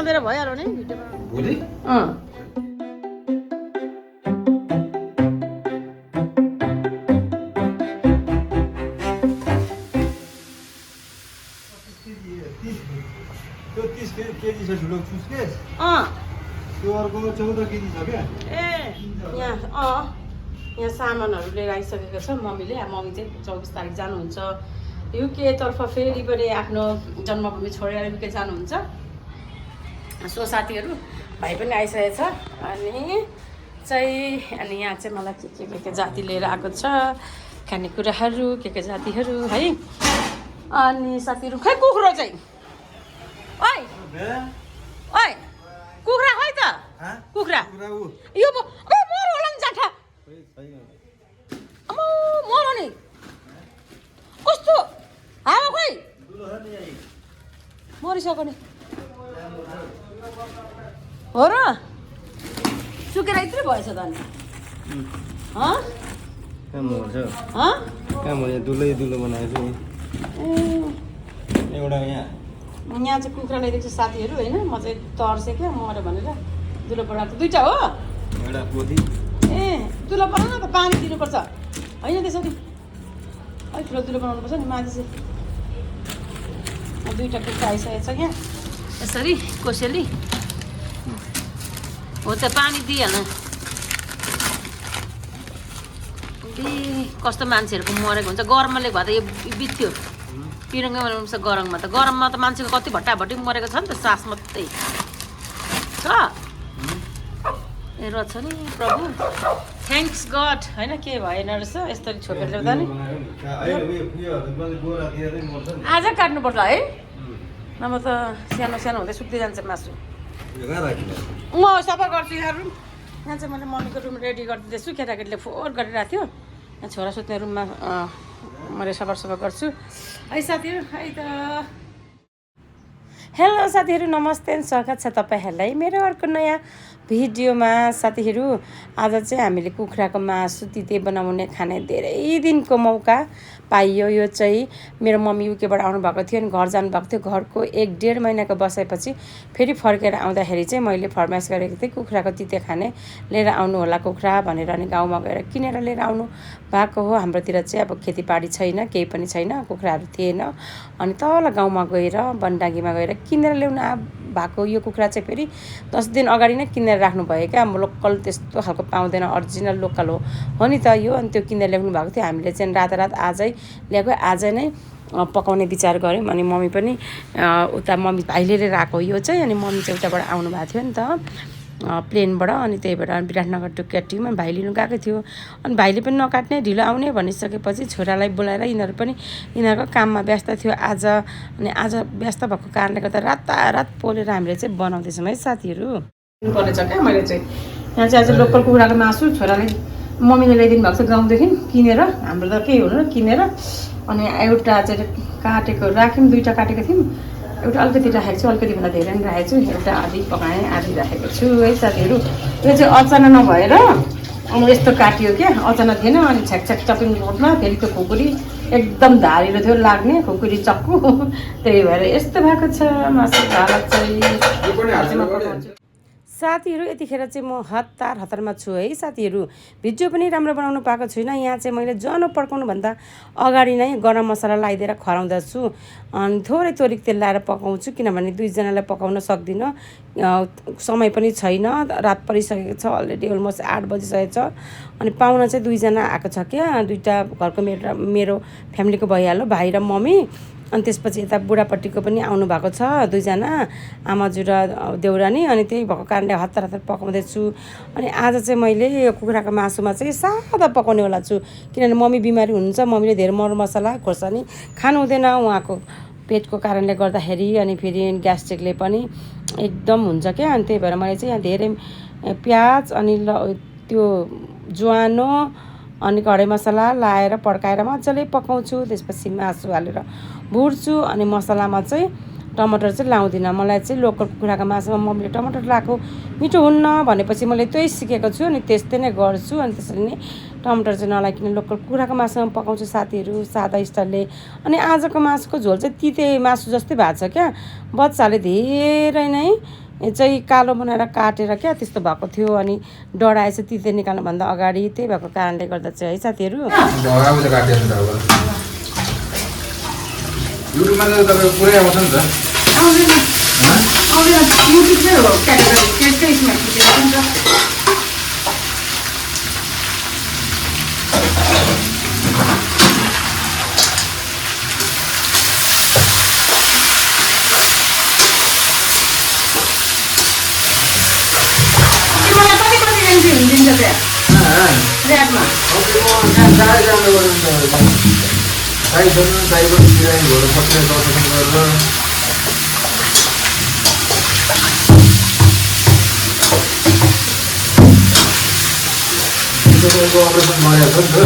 सोधेर भइहाल्यो नि भिडियोमा भोलि त्यो 30 केजी छ ठुलो चुस्केस त्यो अर्को 14 केजी छ क्या यहाँ सामानहरू लिएर आइसकेको छ मम्मीले मम्मी चाहिँ 24 तारिक जानुहुन्छ युकेतर्फ फेरि पनि आफ्नो जन्मभूमि छोडेर युके जानुहुन्छ सो साथीहरू भाइ पनि आइसकेको छ अनि यहाँ चाहिँ मलाई के जाति लिएर आएको छ खानेकुराहरू के जातिहरू है अनि साथीहरू खै कुखुरा चाहिँ ओइ ओइ कुखुरा खै त कुखुरा यो मर होला नि जाठा मर नि कस्तो हावा खोइ मरिसक्यो नि हो र सुकेर यत्रो भएछ त अनि कहाँ मर्छ दुलो बनाएको छु एउटा यहाँ चाहिँ कुखुरा ल्याइदिएको छ साथीहरू होइन म चाहिँ तर्सेँ क्या मऱ्यो भनेर दुलो पढाएको दुईवटा हो एउटा पोथी ए दुलो बनाउन त पानी दिनुपर्छ होइन त्यसरी अलिक ठुलो दुलो बनाउनुपर्छ नि माथि चाहिँ दुईवटा कुखुरा आइसकेको छ यहाँ यसरी कोसेली हो त पानी दिइहाल्नु कस्तो मान्छेहरूको मरेको हुन्छ गरमले भए त यो बित्थ्यो पिरङ्गै बनाउनुपर्छ गरममा त मान्छेको कति भट्टाभट्टी मरेको छ नि त सास मात्रै छ ए रहेछ नि प्रभु थ्याङ्क्स गड होइन के भएन रहेछ यस्तरी छोपेर ल्याउँदा नि आज काट्नुपर्छ है नभए त सानो सानो हुँदै सुक्दै जान्छ मासु म सफा गर्छु यहाँ चाहिँ मैले मम्मीको रुम रेडी गरिदिँदैछु केटाकेटीले फोहोर गरिरहेको थियो यहाँ छोरा सुत्ने रुममा मैले सफा गर्छु है साथीहरू है त हेलो साथीहरू नमस्ते स्वागत छ तपाईँहरूलाई मेरो अर्को नयाँ भिडियोमा साथीहरू आज चाहिँ हामीले कुखुराको मासु तिते बनाउने खाने धेरै दिनको मौका पाइयो यो चाहिँ मेरो मम्मी युकेबाट आउनुभएको थियो अनि घर जानुभएको थियो घरको 1-1.5 महिनाको बसाएपछि फेरि फर्केर आउँदाखेरि चाहिँ मैले फरमाइस गरेको थिएँ कुखुराको तिते खाने लिएर आउनु होला कुखुरा भनेर अनि गाउँमा गएर किनेर लिएर आउनु भएको हो हाम्रोतिर चाहिँ अब खेतीपाडी छैन केही पनि छैन कुखुराहरू थिएन अनि तल गाउँमा गएर बनडाँगीमा गएर किनेर ल्याउनु भएको यो कुखुरा चाहिँ फेरि 10 दिन अगाडि नै किनेर राख्नु भयो क्या लोकल त्यस्तो खालको पाउँदैन ओरिजिनल लोकल हो नि त यो अनि त्यो किनेर ल्याउनु भएको थियो हामीले चाहिँ रातारात आजै ल्याएको आज नै पकाउने विचार गऱ्यौँ अनि मम्मी पनि उता मम्मी भाइले लिएर आएको यो चाहिँ अनि मम्मी चाहिँ उताबाट आउनु भएको थियो नि त प्लेनबाट अनि त्यही भएर विराटनगर टु क्याटिङमा भाइ लिनु गएको थियो अनि भाइले पनि नकाट्ने ढिलो आउने भनिसकेपछि छोरालाई बोलाएर यिनीहरूको काममा व्यस्त थियो आज अनि आज व्यस्त भएको कारणले गर्दा रातारात पोलेर हामीले चाहिँ बनाउँदैछौँ है साथीहरू परेछ क्या मैले चाहिँ यहाँ चाहिँ आज लोकल कुखुराको मासु छोराले मम्मीले ल्याइदिनु भएको छ गाउँदेखि किनेर हाम्रो त केही हुनु किनेर अनि एउटा चाहिँ काटेको राख्यौँ 2टा काटेको थियौँ एउटा अलिकति राखेको छु अलिकतिभन्दा धेरै नै राखेको छु एउटा आधी पकाएँ आधी राखेको छु है साथीहरू यो चाहिँ अचानक नभएर अब यस्तो काटियो क्या अचानक थिएन अनि छ्याक चपिङ बोर्डमा फेरि त्यो खुकुरी एकदम धारिलो थियो लाग्ने खुकुरी चक्कु त्यही भएर यस्तो भएको छ मासुको हालत चाहिँ साथीहरू यतिखेर चाहिँ म हतारमा छु है साथीहरू भिडियो पनि राम्रो बनाउनु पाएको छुइनँ यहाँ चाहिँ मैले जनो पड्काउनुभन्दा अगाडि नै गरम मसला लगाइदिएर खराउँदछु अनि थोरै तेल लाएर पकाउँछु किनभने 2 जनालाई पकाउन सक्दिनँ समय पनि छैन रात परिसकेको छ अलरेडी अलमोस्ट 8 बजिसकेको छ अनि पाहुना चाहिँ 2 जना आएको छ क्या 2टा घरको मेरो फ्यामिलीको भइहाल्यो भाइ र मम्मी अनि त्यसपछि यता बुढापट्टिको पनि आउनु भएको छ 2 जना आमाजु र देउरानी अनि त्यही भएको कारणले हतार पकाउँदैछु अनि आज चाहिँ मैले यो कुखुराको मासुमा चाहिँ सादा पकाउनेवाला छु किनभने मम्मी बिमारी हुनुहुन्छ मम्मीले धेरै मरमसला खोर्सानी खानु हुँदैन उहाँको पेटको कारणले गर्दाखेरि अनि फेरि ग्यास्ट्रिकले पनि एकदम हुन्छ क्या अनि त्यही भएर मैले चाहिँ यहाँ धेरै प्याज अनि त्यो ज्वानो अनि कढाई मसला लाएर पड्काएर मजाले पकाउँछु त्यसपछि मासु हालेर भुट्छु अनि मसलामा चाहिँ टमाटर चाहिँ लाउँदिनँ मलाई चाहिँ लोकल कुखुराको मासुमा मम्मीले टमाटर लाएको मिठो हुन्न भनेपछि मैले त्यही सिकेको छु अनि त्यस्तै नै गर्छु अनि त्यसरी नै टमाटर चाहिँ नलाइकन लोकल कुखुराको मासुमा पकाउँछु साथीहरू सादा स्टाइलले अनि आजको मासुको झोल चाहिँ तिते मासु जस्तै भएको छ क्या बच्चाले धेरै नै चाहिँ कालो बनाएर काटेर क्या त्यस्तो भएको थियो अनि डढाएछ तिते निकाल्नुभन्दा अगाडि त्यही भएको कारणले गर्दा चाहिँ है साथीहरू युट्युबमा त तपाईँको पुरै आउँछ नि त अपरेसन गरेको छ नि त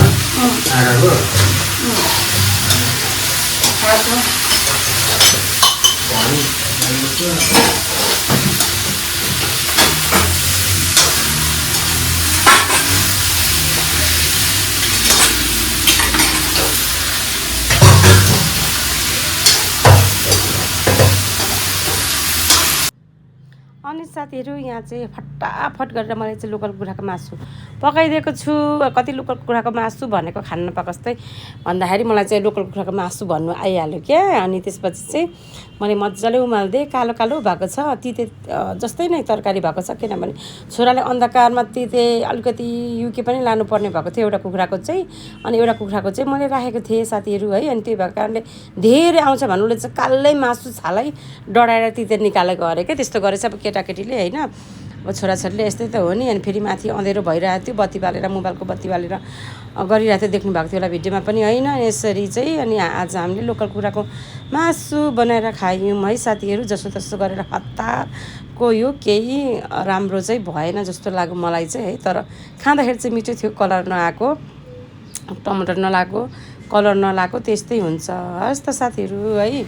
आँखाको अनि साथीहरू यहाँ चाहिँ फटाफट गरेर मैले चाहिँ लोकल कुखुराको मासु पकाइदिएको छु। कति लोकल कुखुराको मासु भनेको खान नपाएको जस्तै भन्दाखेरि मलाई चाहिँ लोकल कुखुराको मासु भन्नु आइहाल्यो क्या। अनि त्यसपछि चाहिँ मैले मजाले उमालिदिएँ। कालो कालो भएको छ, तिते जस्तै नै तरकारी भएको छ, किनभने छोराले अन्धकारमा तिते अलिकति युके पनि लानुपर्ने भएको थियो एउटा कुखुराको चाहिँ। अनि एउटा कुखुराको चाहिँ मैले राखेको थिएँ साथीहरू है। अनि त्यही भएको कारणले धेरै आउँछ भन्नुले चाहिँ कालै मासु छालै डढाएर तिते निकालेको अरे क्या। त्यस्तो गरेछ अब केटाकेटीले होइन। अब छोराछोरीले यस्तै त हो नि। अनि फेरि माथि अँधेरो भइरहेको थियो, बत्ती बालेर मोबाइलको बत्ती बालेर गरिरहेको थियो, देख्नु भएको थियो होला भिडियोमा पनि होइन। यसरी चाहिँ अनि आज हामीले लोकल कुखुराको मासु बनाएर खायौँ है साथीहरू। जसो गरेर हतारको यो केही राम्रो चाहिँ भएन जस्तो लाग्यो मलाई चाहिँ है। तर खाँदाखेरि चाहिँ मिठो थियो, कलर नआएको, टमाटर नलाएको, कलर नलाएको, त्यस्तै हुन्छ। हस् त साथीहरू है।